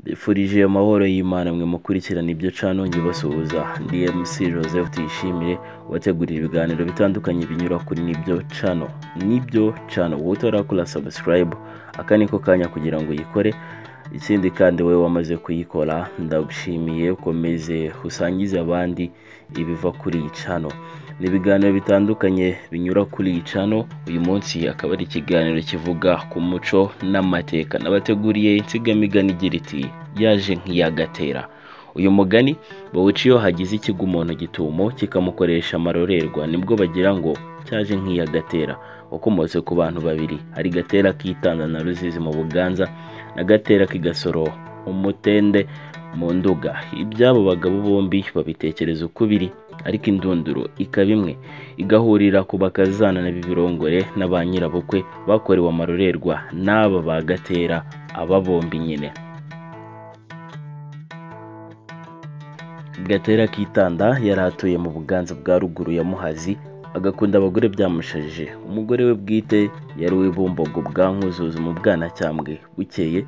Mbifurije amahoro y'Imana mwe mukurikirana ibyo cano ngibasuhuza. Ndi MC Joseph Tuyishimire wategurira ibiganiro bitandukanye binyura kuri Nibyo Channel. Wowe utarakora subscribe aka niko kanya kugira ngo uyikore. Ikindi kandi wowe wamaze kuyikora ndagushimiye, ukomeze usangize abandi ibiva kuri iyi channel. Ni ibiganiro bitandukanye binyura kuri iyi channel. Uyu munsi akaba ari ikiganiro kivuga ku muco n'amateka. Nabateguriye insigamigani igira iti yaje nk'iyagatera. Uyu mugani bawuca iyo hagize ikigo umuntu gitumo kikamukoresha amarorerwa, nibwo bagira ngo cyaje nk'iyagatera. Wakomotse ku bantu babiri, hari Gatera k'Itanda na Ruzizi mu Buganza na Gatera k'Igasoro Umutende mu Nduga. Ibyabo bagabo bombi babitekereza uko biri, ariko indunduro ikaba imwe, igahurira ku bakazana na bibirongore na ba nyirabukwe bakorewe amarorerwa n'aba ba Gatera, aba bombi nyine. Gatera k'Itanda yari atuye mu Buganza bwa ruguru ya Muhazi, agakunda abagore byamushajije. Umugore we bwite yari uw'Ibumbogo bwa Nkuzuzu mu Bwanacyambwe. Bukeye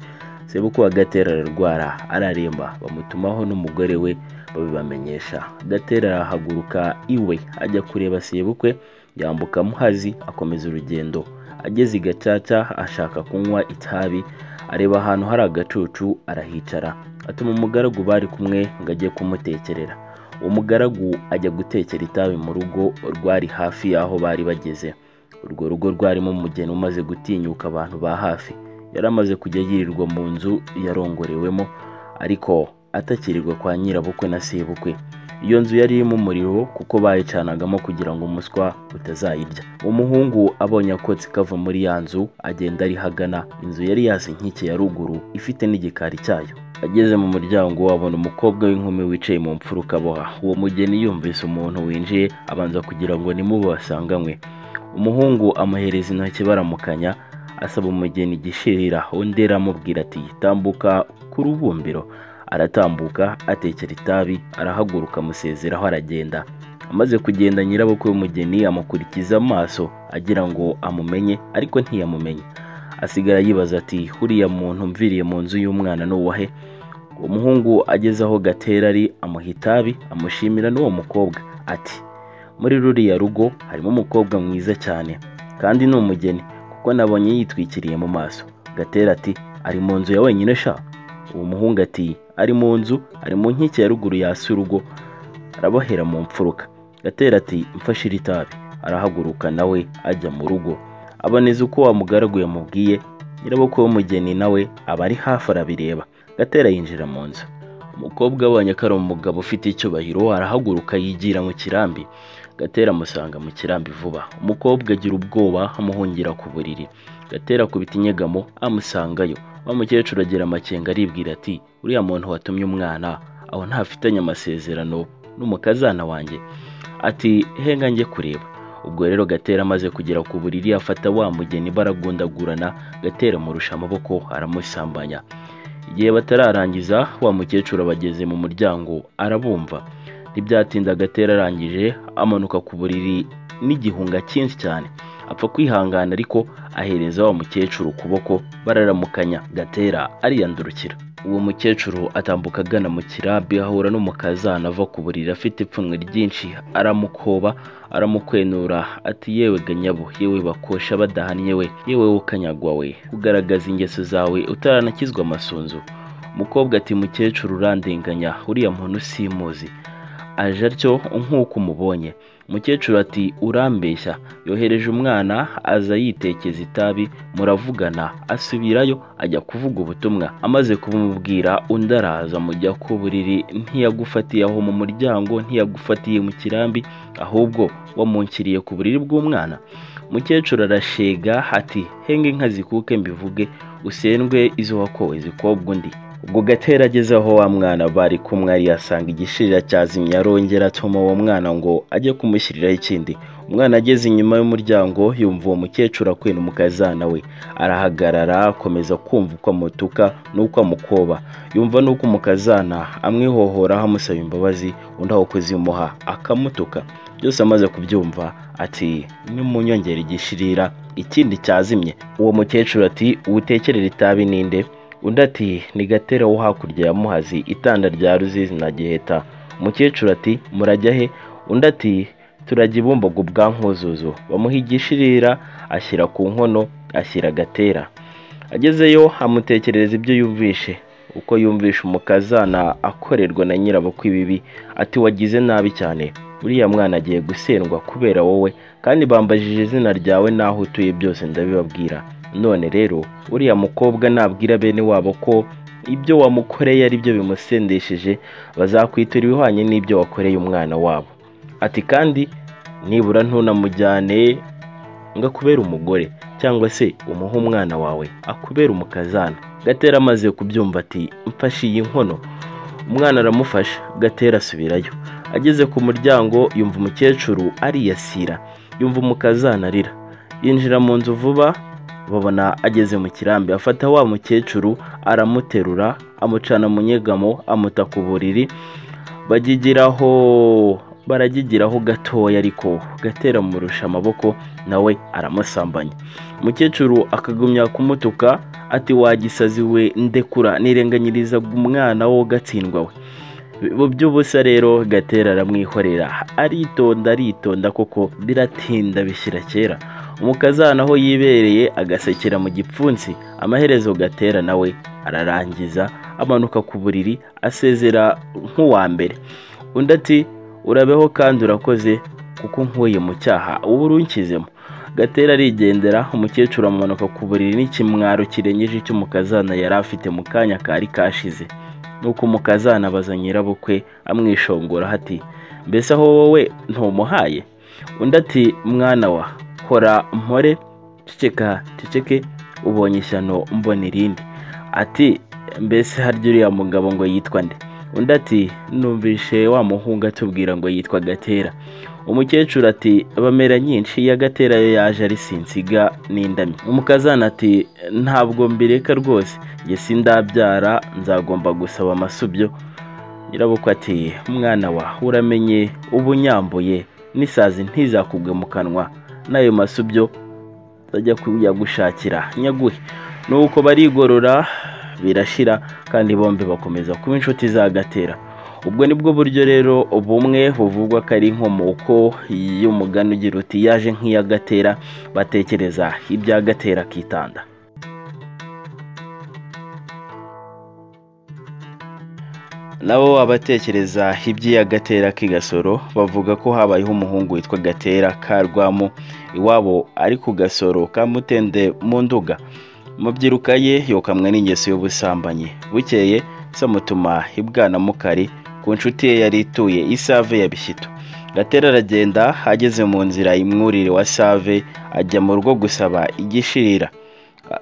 sebukwe wa Gatera ararwara araremba, bamutumaho n'umugore we babibamenyesha. Gatera arahaguruka iwe ajya kureba sebukwe, yambuka Muhazi akomeza urugendo. Ageze i Gacaca ashaka kunywa itabi, areba ahantu hari agacucu arahicara, atuma umugaragu bari kumwe ngo ajye kumutekerera. Uwo mugaragu ajya gutekera itabi mu rugo rwari hafi y'aho bari bageze. Urwo rugo rwarimo umugeni umaze gutinyuka abantu ba hafi. Yari amaze kujya yirirwa mu nzu yarongorewemo, ariko atakirirwa kwa nyirabukwe na sebukwe. Iyo nzu yari irimo umuriro kuko bayicanagamo kugira ngo umuswa utazayirya. Umuhungu abonye akotsi kava muri ya nzu agenda arihagana. Inzu yari yase nk'iki ya ruguru ifite n'igikari cyayo. Ageze mu muryango abona umukobwa w'inkumi wicaye mu mfuruka aboha. Uwo mugeni yumvise umuntu winjiye abanza kugira ngo nimubo basanganywe. Umuhungu amuhereza intoki baramukanya, asaba umugeni igishirira. Undi aramubwira ati tambuka ku rubumbiro. Aratambuka atekera itabi, arahaguruka amusezeraho aragenda. Amaze kugenda nyirabukwe w'umugeni amukurikiza amaso agira ngo amumenye, ariko ntiyamumenye. Asigara yibaza ati huriya muntu mviriye mu nzu y'umwana n'uwahe? Uwo muhungu ageze aho Gatera ari amuha itabi, amushimira n'uwo mukobwa ati muri ruriya rugo harimo umukobwa mwiza cyane, kandi ni umugeni kuko nabonye yitwikiriye mu maso. Gatera ati ari mu nzu ya wenyine sha? Uwo muhungu ati ari mu nzu, ari mu nkike ya ruguru yasi urugo, arabohera mu mfuruka. Gatera ati mfashira itabi. Arahaguruka nawe ajya mu rugo. Aboneza uko wa mugaragu yamubwiye. Nyirabukwe w'umugeni nawe aba ari hafi arabireba. Gatera yinjira mu nzu. Umukobwa abonye ko ari umugabo ufite icyubahiro, arahaguruka yigira mu kirambi. Gatera amusanga mu kirambi vuba. Umukobwa agira ubwoba amuhungira ku buriri. Gatera akubita inyegamo amusangayo. Wa mukecuru agira amakenga aribwira ati uriya muntu watumye umwana aho ntafitanye amasezerano n'umukazana wanjye. Ati henga njye kureba. Ubwo rero Gatera amaze kugera ku buriri afata wa mugeni baragundagurana. Gatera amurusha amaboko aramusambanya. Igihe batararangiza wa mukecuru abageze mu muryango arabumva. Ntibyatinda Gatera arangije amanuka ku buriri n'igihunga cyinshi cyane. Apfa kwihangana ariko ahereza wa mukecuru ukuboko bararamukanya. Gatera ariyandurukira. Uwo mukecuru atambuka agana mu kirambi ahura n'umukazana ava ku buriri afite ipfunwe ryinshi, aramukoba aramukwenura ati yewe ganyabo, yewe bakosha badahannye we, yewe ukanyagwa we, kugaragaza ingeso zawe utaranakizwa amasunzu. Umukobwa ati mukecuru urandenganya, uriya muntu simuzi, aje atyo nk'uko umubonye. Umukecuru ati urambeshya, yohereje umwana aza yitekeza itabi, muravugana. Asubirayo ajya kuvuga ubutumwa. Amaze kubumubwira undi araza mujya ku buriri. Ntiyagufatiye aho mu muryango, ntiyagufatiye mu kirambi, ahubwo wamunkiriye ku buriri bw'umwana. Umukecuru arashega ati henge inka zikuke mbivuge, usendwe izo wakowe zikobwa undi. Ubwo Gatera ageze aho wa mwana bari kumwe ari asanga igishirira cyazimye, arongera atuma uwo mwana ngo ajye kumushyiriraho ikindi. Umwana ageze inyuma y'umuryango yumva uwo mukecuru akwena umukazana we. Arahagarara akomeza kumva uko amutuka n'uko amukoba. Yumva n'uko umukazana amwihohora amusaba imbabazi, undi aho kuzimuha akamutuka. Byose amaze kubyumva ati nimunyongera igishirira ikindi cyazimye. Uwo mukecuru ati utekerera itabi ninde? undi ati ni Gatera wo hakurya ya Muhazi itanda rya Ruzizi na Giheta. Umukecuru ati murajya he? Undi ati turajya Bumbogo bwa Nkuzuzu. Bamuha igishirira ashyira ku nkono, ashyira Gatera. Agezeyo amutekerereza ibyo yumvishe, uko yumvishe umukazana akorerwa na nyirabukwe ibibi. Ati wagize nabi cyane, uriya mwana agiye gusendwa kubera wowe, kandi bambajije izina ryawe n'aho utuye byose ndabibabwira. None rero uriya mukobwa nabwira bene wabo ko ibyo wamukoreye ari byo bimusendesheje, bazakwitura ibihwanye n'ibyo wakoreye umwana wabo. Ati kandi nibura ntunamujyane ngo akubere umugore, cyangwa se umuhe umwana wawe akubera umukazana. Gatera amaze kubyumva ati mfashe iyi nkono. Umwana aramufasha, Gatera asubirayo. Ageze ku muryango yumva umukecuru ariyasira, yumva umukazana arira. Yinjira mu nzu vuba, babona ageze mu kirambi. Afata wa mukecuru aramuterura, amucana mu nyegamo, amuta ku buriri. Baragigiraho gatoya, ariko Gatera murusha amaboko nawe aramusambanya. Umukecuru akagumya kumutuka ati wagisazi we, ndekura nirenganyiriza umwana wo gatsindwa we. Mu by'ubusa rero Gatera aramwihorera, aritonda koko biratinda bishyira kera. Umukazana aho yibereye agasekera mu gipfunsi. Amaherezo Gatera nawe ararangiza amanuka ku buriri asezera nk'uwa mbere. Undi ati urabeho kandi urakoze kuko nkuye mu cyaha ubu urunkizemo. Gatera arigendera. Umukecuru amanuka ku buriri n'ikimwaro kirengeje cy'umukazana yari afite mu kanya kari kashize. Nuko umukazana abaza nyirabukwe amwishongora ati mbese aho wowe ntumuhaye? Undi ati mwana wa hora mpore, ceceke ubonye ishyano mbona irindi. Ati mbese harya uriya mugabo ngo yitwa nde? Undi ati numvishe wa muhungu atubwira ngo yitwa Gatera. Umukecuru ati bamera nyinshi, iya Gatera yo yaje ari sinsiga n'indami. Umukazana ati ntabwo mbireka rwose, njye sindabyara, nzagomba gusaba amasubyo. Nyirabukwe ati mwana wa uramenye ubu nyambuye, n'isazi ntizakugwe mu kanwa, n'ayo masubyo uzajya kuyagushakira nyaguhe. Nuko barigorora birashira, kandi bombi bakomeza kuba inshuti za Gatera. Ubwo nibwo buryo rero bumwe buvugwa ko ari inkomoko y'umugani ugira uti yaje nk'iya Gatera, batekereza ibya Gatera kitanda. Nabo abatekereza iby'iya Gatera k'igasoro bavuga ko habayeho umuhungu witwa Gatera Karwamu, iwabo ari ku Gasoro ka Mutende mu Nduga. Mubyiruka ye yokamwe n'ingeso y'ubusambanyi. Bukeye samutuma ibwana mukari ku nshuti ye yari ituye Isave ya Bishyito. Gatera aragenda, ageze mu nzira imwurire wa Save ajya mu rugo gusaba igishirira.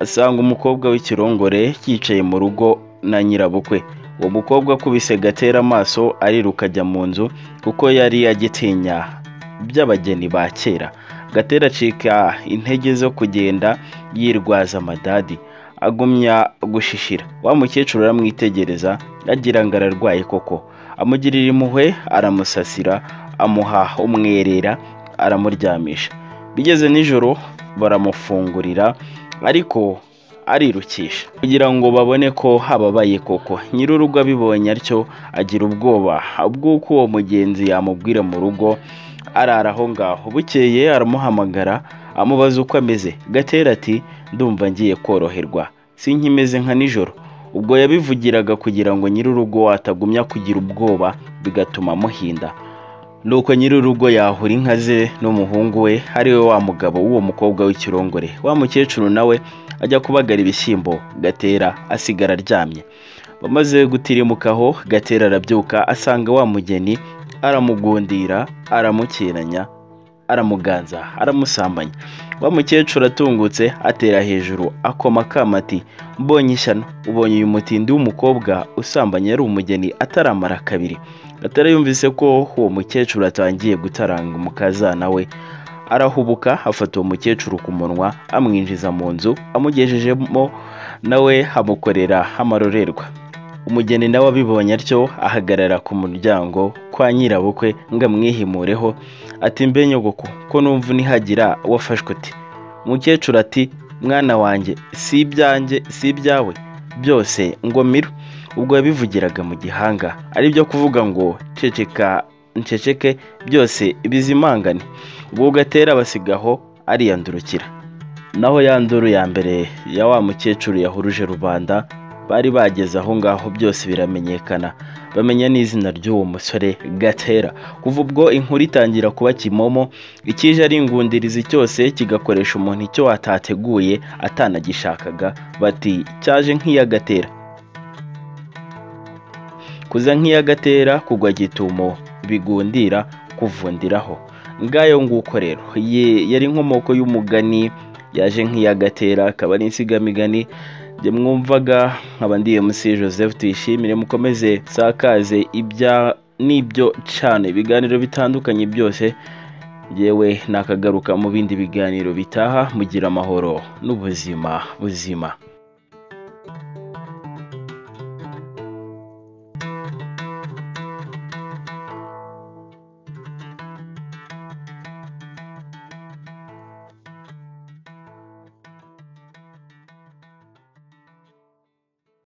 Asanga umukobwa w'ikirongore yicaye mu rugo na nyirabukwe. Uwo mukobwa akubise Gatera amaso ariruka ajya mu nzu, kuko yari agitinya by'abageni ba kera. Gatera acika intege zo kugenda yirwaza amadadi, agumya gushishira. Wa mukecuru aramwitegereza agira ngo ararwaye koko, amugirira impuhwe, aramusasira, amuha umwerera, aramuryamisha. Bigeze nijoro baramufungurira, ariko arirukisha kugira ngo babone ko hababaye koko. Nyir'urugo abibonye atyo agira ubwoba bw'uko uwo mugenzi yamubwira mu rugo, arara aho ngaho. Bukeye aramuhamagara amubaza uko ameze. Gatera ati ndumva ngiye koroherwa, sinkimeze nka nijoro. Ubwo yabivugiraga kugira ngo nyir'urugo atagumya kugira ubwoba bigatuma amuhinda. Nuko nyir'urugo yahura inka ze n'umuhungu we, ariwe wa mugabo w'uwo mukobwa w'ikirongore. Wa mukecuru nawe ajya kubagara ibishyimbo, Gatera asigara aryamye. Bamaze gutirimukaho, Gatera arabyuka asanga wa mugeni, aramugundira, aramukiranya, aramuganza, aramusambanya. Wa mukecuru atungutse atera hejuru akoma akama ati mbonye ishyano, ubonye uyu mutindi w'umukobwa usambanya yari umugeni ataramara kabiri. Gatera yumvise ko uwo mukecuru atangiye gutaranga umukazana we, arahubuka afata uwo mukecuru ku munwa amwinjiza mu nzu, amugejejemo nawe amukorera amarorerwa. Umugeni nawe abibonye atyo ahagarara ku muryango kwa nyirabukwe ngo amwihimureho, ati mbe nyogoko ko numva nihagira wafashwe uti? Umukecuru ati mwana wanjye si ibyanjye si ibyawe, byose ngo miru, ubwo yabivugiraga mu gihanga ari byo kuvuga ngo ceceka nceceke byose bizimangane. Ubwo Gatera basigaho ariyandurukira. Naho ya nduru ya mbere ya wa mukecuru yahuruje rubanda, bari bageze aho ngaho byose biramenyekana, bamenya n'izina ry'uwo musore Gatera. Kuva ubwo inkuru itangira kuba kimomo, ikije ari ingundirizi cyose kigakoresha umuntu icyo atateguye atanagishakaga, bati cyaje nk'iya Gatera. Kuza nk'iya Gatera, kugwa gitumo, bigundira kuvundiraho. Ngayo nguko rero yari inkomoko y'umugani yaje nk'iya Gatera, akaba ari insigamigani je mwumvaga. Nkaba ndi MC Joseph, tuyishimire, mukomeze sakaze n'ibyo cyane ibiganiro bitandukanye byose. Yewe nakagaruka mu bindi biganiro bitaha, mugira amahoro n'ubuzima buzima.